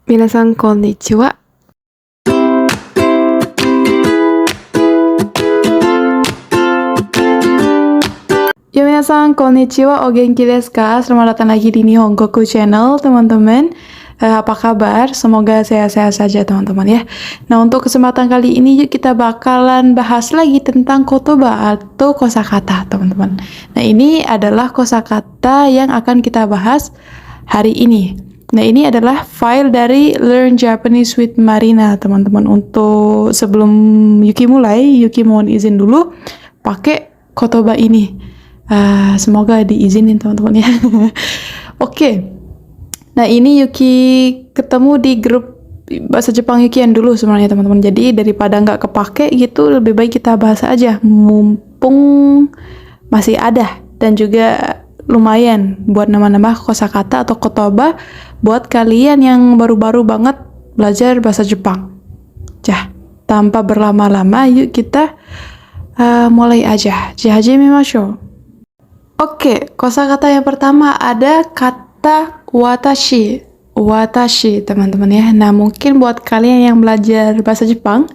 皆さんこんにちは。Minasan konnichiwa, o genki desu ka? Selamat datang lagi di Nihongoku Channel, teman-teman. Apa kabar? Semoga sehat-sehat saja, teman-teman ya. Nah, untuk kesempatan kali ini yuk kita bakalan bahas lagi tentang kotoba atau kosakata, teman-teman. Nah, ini adalah kosakata yang akan kita bahas hari ini. Nah, ini adalah file dari Learn Japanese with Marina, teman-teman. Untuk sebelum Yuki mulai, Yuki mohon izin dulu pakai kotoba ini. Semoga diizinin teman-teman ya. Oke. Nah, ini Yuki ketemu di grup bahasa Jepang Yukian dulu sebenarnya teman-teman. Jadi daripada nggak kepake gitu, lebih baik kita bahas aja mumpung masih ada, dan juga lumayan buat nambah-nambah kosakata atau kotoba buat kalian yang baru-baru banget belajar bahasa Jepang. Tanpa berlama-lama, yuk kita mulai aja. Hajimemashou. Oke, kosakata yang pertama ada kata watashi. Watashi, teman-teman ya. Nah, mungkin buat kalian yang belajar bahasa Jepang,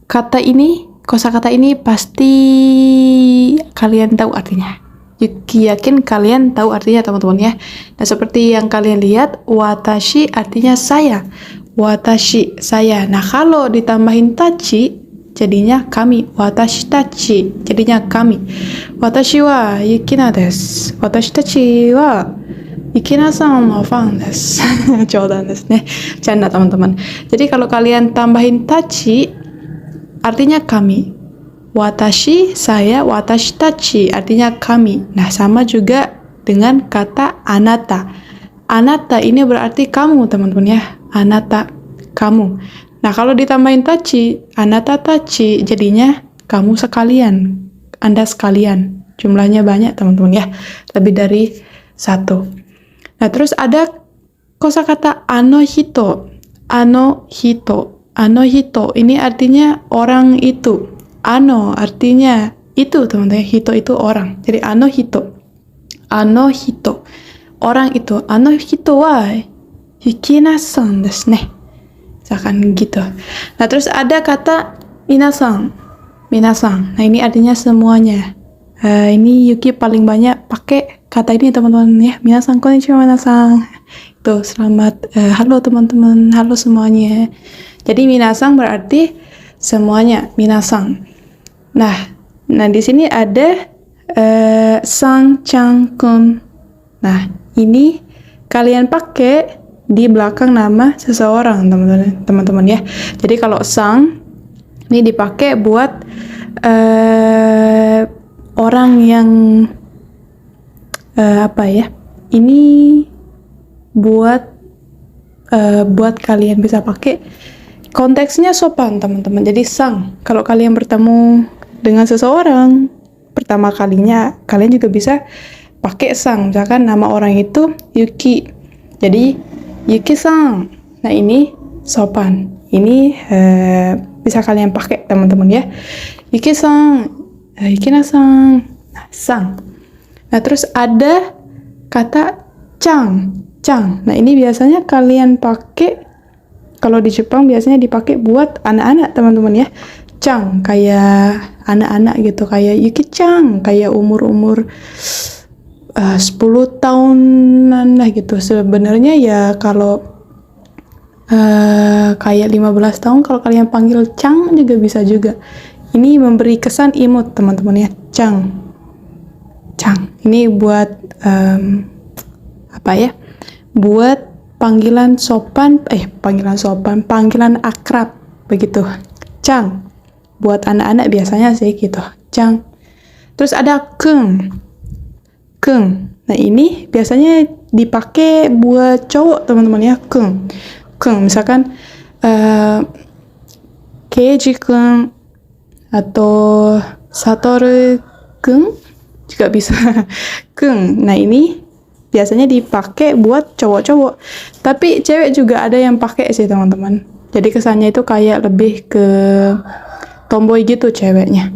kosakata ini pasti kalian tahu artinya. Yuki yakin kalian tahu artinya, teman-teman ya. Nah, seperti yang kalian lihat, watashi artinya saya. Watashi, saya. Nah, kalau ditambahin tachi, jadinya kami. Watashi tachi, jadinya kami. Watashi wa Yukina desu. Watashi tachi wa Yukina-san no fan desu. Jodan desu ne. Canda, teman-teman. Jadi kalau kalian tambahin tachi, artinya kami. Watashi, saya. Watashi tachi, artinya kami. Nah, sama juga dengan kata anata. Anata ini berarti kamu, teman-teman ya. Anata, kamu. Nah, kalau ditambahin tachi, anata tachi, jadinya kamu sekalian, Anda sekalian. Jumlahnya banyak, teman-teman ya. Lebih dari satu. Nah, terus ada kosakata ano hito. Ano hito. Ano hito, ini artinya orang itu. Ano artinya itu, teman-teman. Hito itu orang. Jadi ano hito. Ano hito. Orang itu. Ano hito wa Yukina-san desu ne. Misalkan gitu. Nah, terus ada kata minasan. Minasan. Nah, ini artinya semuanya. Ini Yuki paling banyak pakai kata ini, teman-teman ya. Minasan konnichiwa minasan. Itu selamat, halo teman-teman, halo semuanya. Jadi minasan berarti semuanya, minasan. Nah di sini ada sang, chang, kun. Nah, ini kalian pakai di belakang nama seseorang, teman-teman ya. Jadi kalau sang ini dipakai buat orang yang ini buat kalian bisa pakai, konteksnya sopan, teman-teman. Jadi sang, kalau kalian bertemu dengan seseorang pertama kalinya, kalian juga bisa pakai sang. Misalkan nama orang itu Yuki, jadi Yuki-san. Nah, ini sopan. Ini bisa kalian pakai, teman-teman ya. Yuki-san, Yukina-san. Nah, sang. Nah, terus ada kata chang. Chang. Nah, ini biasanya kalian pakai, kalau di Jepang biasanya dipakai buat anak-anak, teman-teman ya. Chang, kayak anak-anak gitu. Kayak Yuki-chan, kayak umur-umur 10 tahunan lah gitu. Sebenarnya ya kalau kayak 15 tahun, kalau kalian panggil Chang juga bisa juga. Ini memberi kesan imut, teman-teman ya. Chang. Chang. Ini buat buat panggilan akrab begitu. Chang. Buat anak-anak biasanya sih gitu. Chang. Terus ada kung. Kung. Nah, ini biasanya dipakai buat cowok, teman-teman ya. Kung. Kung, misalkan Keiji kun atau Satoru kun juga bisa. Kung. Nah, ini biasanya dipakai buat cowok-cowok. Tapi cewek juga ada yang pakai sih, teman-teman. Jadi kesannya itu kayak lebih ke tomboy gitu ceweknya.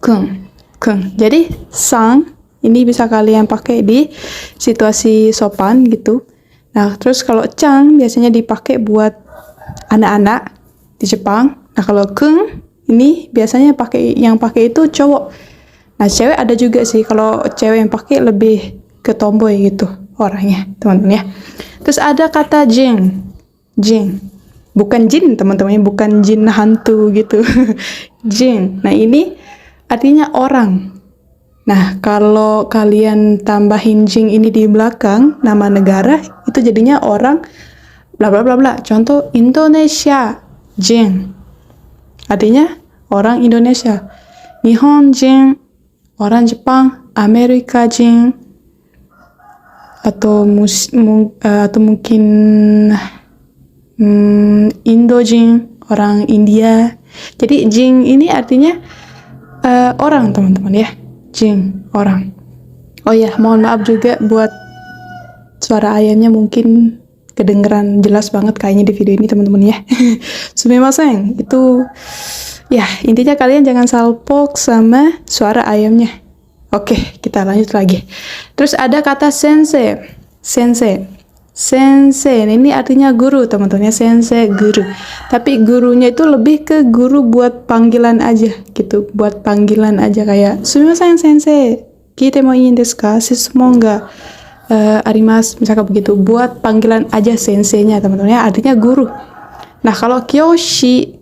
Kung. Kung. Jadi sang ini bisa kalian pakai di situasi sopan gitu. Nah, terus kalau chan biasanya dipakai buat anak-anak di Jepang. Nah, kalau keng ini biasanya yang pakai itu cowok. Nah, cewek ada juga sih. Kalau cewek yang pakai lebih ke tomboy gitu orangnya, teman-teman ya. Terus ada kata jing. Jing. Bukan jin, teman-teman, bukan jin hantu gitu. Jing. Nah, ini artinya orang. Nah, kalau kalian tambahin jing ini di belakang nama negara, itu jadinya orang bla bla bla bla. Contoh Indonesia, jing. Artinya orang Indonesia. Nihon jing, orang Jepang. Amerika jing. Atau mungkin Indo jing, orang India. Jadi jing ini artinya orang, teman-teman ya. Jing, orang. Oh ya, mohon maaf juga buat suara ayamnya mungkin kedengeran jelas banget kayaknya di video ini, teman-teman ya. Sumimasen, itu ya intinya kalian jangan salpok sama suara ayamnya. Oke, kita lanjut lagi. Terus ada kata sensei. Sensei ini artinya guru, teman-teman ya. Sensei, guru. Tapi gurunya itu lebih ke guru buat panggilan aja gitu. Buat panggilan aja kayak sumimasen sensei, kite mo ii desu ka? Shishimon ga arimasu, misalkan begitu. Buat panggilan aja senseinya, teman-teman ya. Artinya guru. Nah, kalau kyoshi,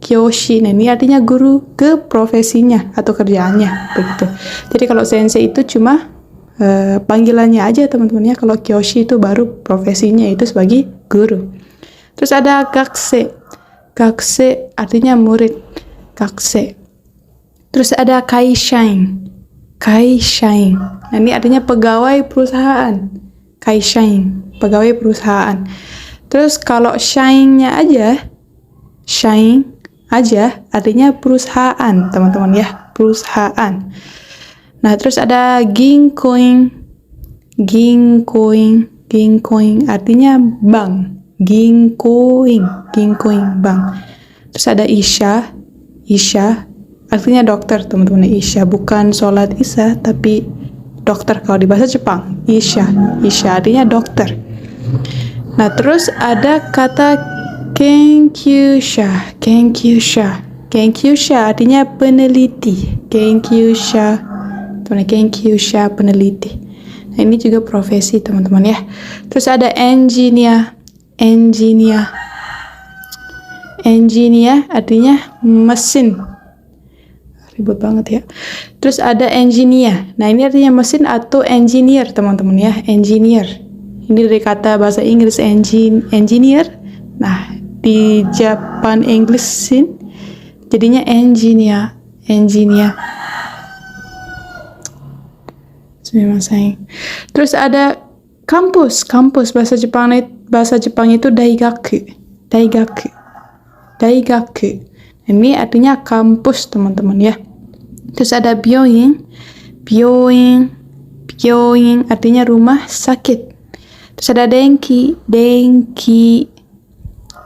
nah ini artinya guru ke profesinya atau kerjaannya begitu. Jadi kalau sensei itu cuma panggilannya aja, teman-teman ya. Kalau kyoshi itu baru profesinya itu sebagai guru. Terus ada gakse. Gakse artinya murid. Gakse. Terus ada kaishain. Kaishain. Nah, ini artinya pegawai perusahaan. Kaishain, pegawai perusahaan. Terus kalau shain-nya aja, shain aja artinya perusahaan, teman-teman ya. Perusahaan. Nah, terus ada ginkoin. Ginkoin artinya bank. Ginkoin bank. Terus ada isha artinya dokter, teman-teman. Isha bukan sholat isya tapi dokter kalau di bahasa Jepang. Isha artinya dokter. Nah, terus ada kata kenkyusha artinya peneliti. Kenkyusha peneliti. Nah, ini juga profesi, teman-teman ya. Terus ada engineer artinya mesin. Ribut banget ya. Terus ada engineer. Nah, ini artinya mesin atau engineer, teman-teman ya. Engineer. Ini dari kata bahasa Inggris engineer. Nah, di Japan English jadinya engineer. Terus ada kampus bahasa Jepang itu daigaku. Ini artinya kampus, teman-teman ya. Terus ada byoin artinya rumah sakit. Terus ada denki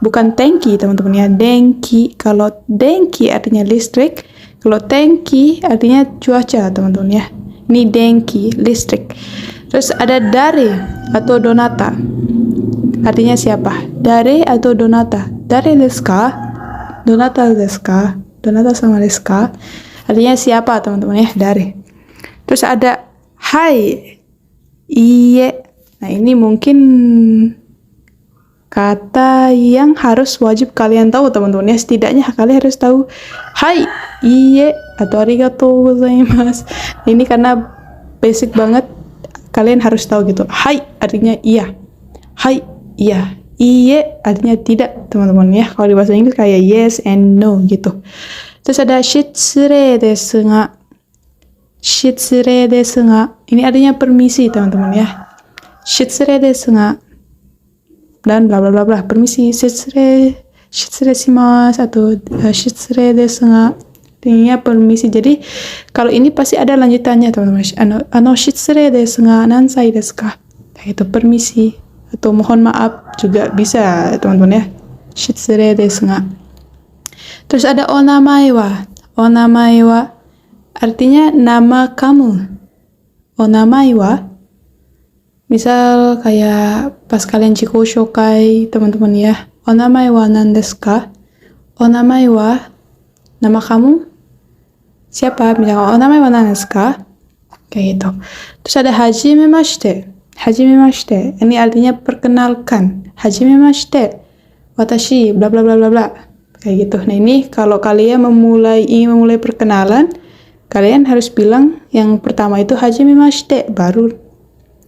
bukan tangki, teman-teman ya. Denki, kalau denki artinya listrik, kalau tangki artinya cuaca, teman-teman ya. Ini denki, listrik. Terus ada dare atau donata. Artinya siapa? Dare atau donata. Dare desu ka? Donata desu ka? Donata sama desu ka? Artinya siapa, teman-teman ya? Dare. Terus ada hai, iye. Nah, ini mungkin kata yang harus wajib kalian tahu, teman-teman ya. Setidaknya kalian harus tahu hai, iye, atau arigatou gozaimasu. Ini karena basic banget, kalian harus tahu gitu. Hai artinya iya. Hai, iya. Iye artinya tidak, teman-teman ya. Kalau di bahasa Inggris kayak yes and no gitu. Terus ada shitsure desu ga. Ini artinya permisi, teman-teman ya. Shitsure desu ga. Dan bla bla bla bla. Permisi, shitsure shimasu atau shitsure desu ga. Artinya permisi. Jadi kalau ini pasti ada lanjutannya, teman-teman. Shitsure desu ga nansai desu ka? Itu permisi atau mohon maaf juga bisa, teman-teman ya. Shitsure desu ga. Terus ada onamae wa. Artinya nama kamu. Onamae wa Misal kayak pas kalian Chiko Shokai teman-teman ya, onamae wa nan desu ka? Onamae wa, nama kamu siapa? Misalnya onamae wa nan desu ka? Kayak gitu. Terus ada hajimemashite. Hajimemashite, ini artinya perkenalkan. Hajimemashite, watashi bla bla bla bla bla. Kayak gitu. Nah, ini kalau kalian ingin memulai perkenalan, kalian harus bilang yang pertama itu hajimemashite, baru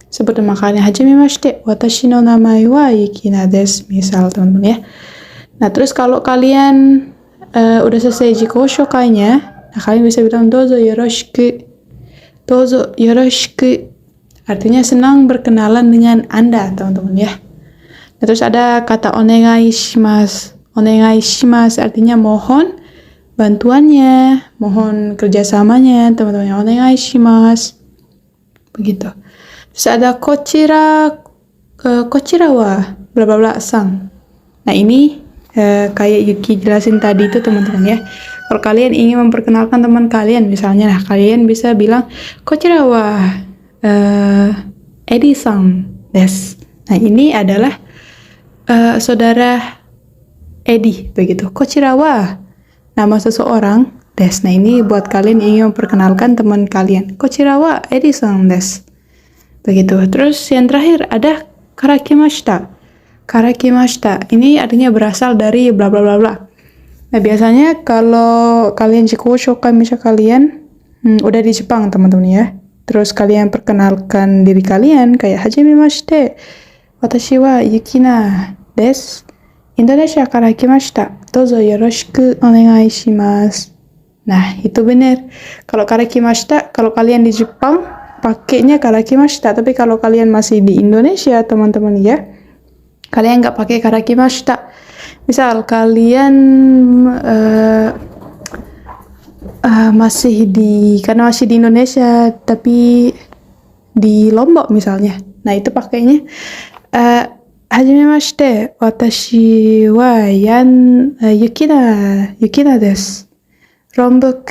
sebut nama kalian. Hajimemashite, watashi no namae wa Yukina desu, misal teman-teman ya. Nah, terus kalau kalian udah selesai jiko shokainya, nah kalian bisa bilang dozo yoroshiku. Dozo yoroshiku, artinya senang berkenalan dengan Anda, teman-teman ya. Nah, terus ada kata onegai shimasu. Onegai shimasu artinya mohon bantuannya, mohon kerjasamanya, teman-teman. Onegai shimasu. Begitu. Terus ada kochira wa bla bla bla sang. Nah, ini kayak Yuki jelasin tadi itu, teman-teman ya. Kalau kalian ingin memperkenalkan teman kalian misalnya, nah kalian bisa bilang kochira wa Edi-san desu. Nah, ini adalah saudara Edi, begitu. Kochira wa nama seseorang desu. Nah, ini buat kalian ingin memperkenalkan teman kalian. Kochira wa Edi-san desu. Begitu. Terus yang terakhir ada karakimashita. Karakimashita ini artinya berasal dari bla bla bla bla. Nah, biasanya kalau kalian Jiko Shokai misal kalian udah di Jepang, teman-teman ya. Terus kalian perkenalkan diri kalian kayak hajimemashite, watashi wa Yukina desu. Indonesia kara kimashita. Dozo yoroshiku onegai shimasu. Nah, itu benar. Kalau kara kimashita, kalau kalian di Jepang pakainya kara kimashita, tapi kalau kalian masih di Indonesia, teman-teman ya, kalian nggak pakai kara kimashita. Misal kalian karena masih di Indonesia tapi di Lombok misalnya, nah itu pakainya hajimemashite, watashi wa Yukina desu. Lombok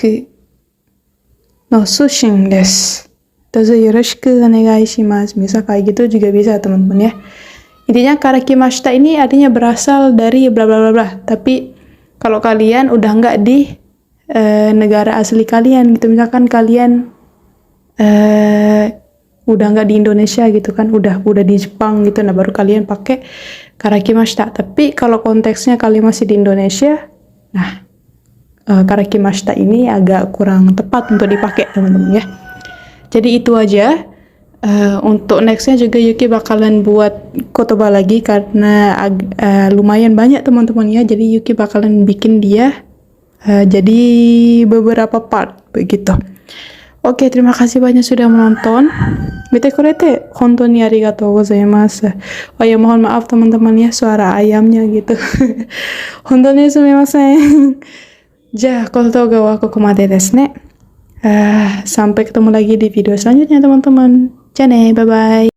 no sushin desu. Dozo yoroshiku onegai shimasu. Misal kayak gitu juga bisa, teman-teman ya. Intinya karakimashita ini artinya berasal dari bla bla bla bla. Tapi kalau kalian udah nggak di negara asli kalian gitu, misalkan kalian udah nggak di Indonesia gitu kan, udah di Jepang gitu, nah baru kalian pakai karakimashita. Tapi kalau konteksnya kalian masih di Indonesia, nah karakimashita ini agak kurang tepat untuk dipakai, teman-teman ya. Jadi itu aja. Untuk nextnya juga Yuki bakalan buat kotoba lagi karena lumayan banyak, teman-teman ya. Jadi Yuki bakalan bikin dia jadi beberapa part begitu. Oke, terima kasih banyak sudah menonton. Mite kurete hontou ni arigatou gozaimasu. Oh ya, mohon maaf teman-teman ya, suara ayamnya gitu. Hontou ni sumimasen. Ja, koto ga wa kokomade desu ne. Sampai ketemu lagi di video selanjutnya, teman-teman. Bye bye.